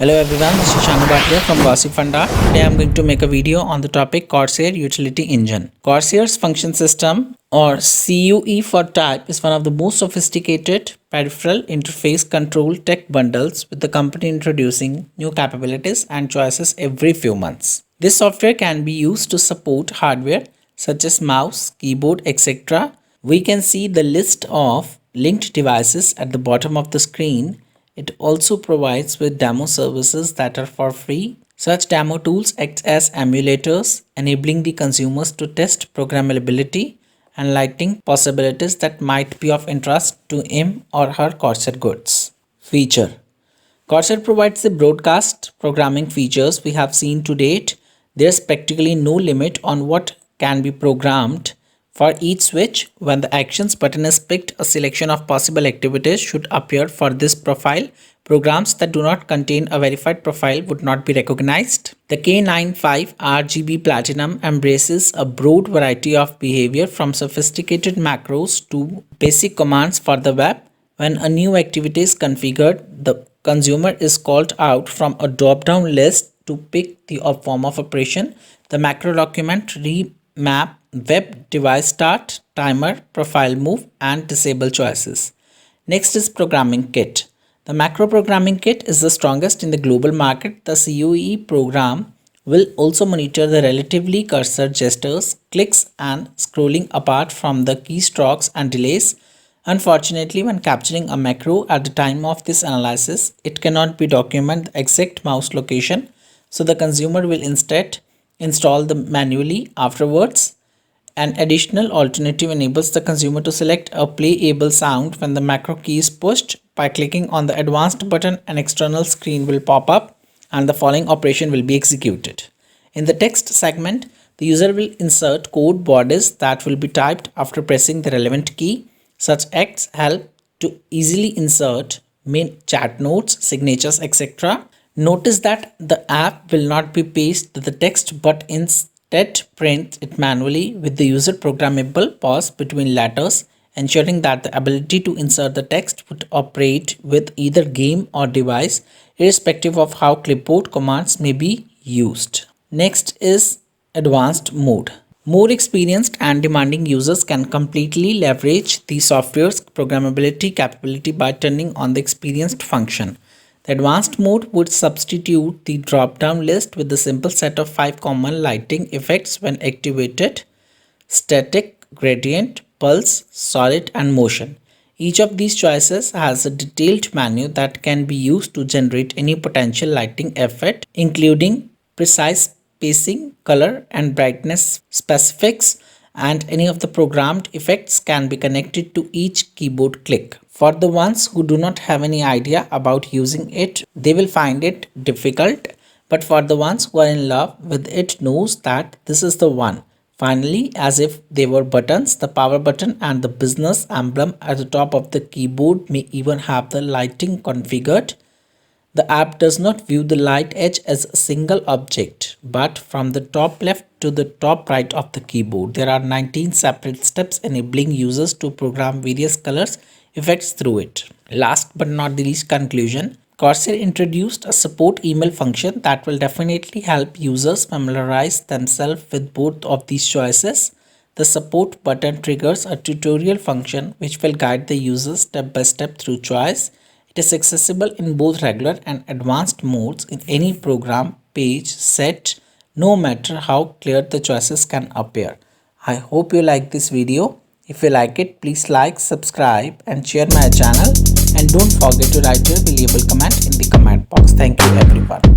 Hello everyone, this is Shanu Bhatia from Gossipfunda. Today I am going to make a video on the topic Corsair Utility Engine. Corsair's function system or CUE for type is one of the most sophisticated peripheral interface control tech bundles, with the company introducing new capabilities and choices every few months. This software can be used to support hardware such as mouse, keyboard, etc. We can see the list of linked devices at the bottom of the screen. It also provides with demo services that are for free. Such demo tools act as emulators, enabling the consumers to test programmability and lighting possibilities that might be of interest to him or her Corsair goods. Feature: Corsair provides the broadcast programming features we have seen to date. There's practically no limit on what can be programmed. For each switch, when the Actions button is picked, a selection of possible activities should appear for this profile. Programs that do not contain a verified profile would not be recognized. The K95 RGB Platinum embraces a broad variety of behavior, from sophisticated macros to basic commands for the web. When a new activity is configured, the consumer is called out from a drop-down list to pick the form of operation. The macro document remap web device start, timer, profile move, and disable choices. Next is Programming Kit. The macro programming kit is the strongest in the global market. The CUE program will also monitor the relatively cursor gestures, clicks, and scrolling apart from the keystrokes and delays. Unfortunately, when capturing a macro at the time of this analysis, it cannot be document the exact mouse location, so the consumer will instead install them manually afterwards. An additional alternative enables the consumer to select a playable sound when the macro key is pushed. By clicking on the advanced button, an external screen will pop up and the following operation will be executed. In the text segment, the user will insert code bodies that will be typed after pressing the relevant key. Such acts help to easily insert main chat notes, signatures, etc. Notice that the app will not be pasted the text but instead print it manually with the user programmable pause between letters, ensuring that the ability to insert the text would operate with either game or device, irrespective of how clipboard commands may be used. Next is Advanced Mode. More experienced and demanding users can completely leverage the software's programmability capability by turning on the experienced function. The advanced mode would substitute the drop-down list with the simple set of 5 common lighting effects when activated: static, gradient, pulse, solid, and motion. Each of these choices has a detailed menu that can be used to generate any potential lighting effect, including precise spacing, color, and brightness specifics, and any of the programmed effects can be connected to each keyboard click. For the ones who do not have any idea about using it, they will find it difficult, but for the ones who are in love with it knows that this is the one. Finally, as if they were buttons, the power button and the business emblem at the top of the keyboard may even have the lighting configured. The app does not view the light edge as a single object, but from the top left to the top right of the keyboard. There are 19 separate steps enabling users to program various colors effects through it. Last but not the least, conclusion. Corsair introduced a support email function that will definitely help users familiarize themselves with both of these choices. The support button triggers a tutorial function which will guide the user step by step through choice. It is accessible in both regular and advanced modes in any program page set, no matter how clear the choices can appear. I hope you like this video. If you like it, please like, subscribe, and share my channel. And don't forget to write your valuable comment in the comment box. Thank you everyone.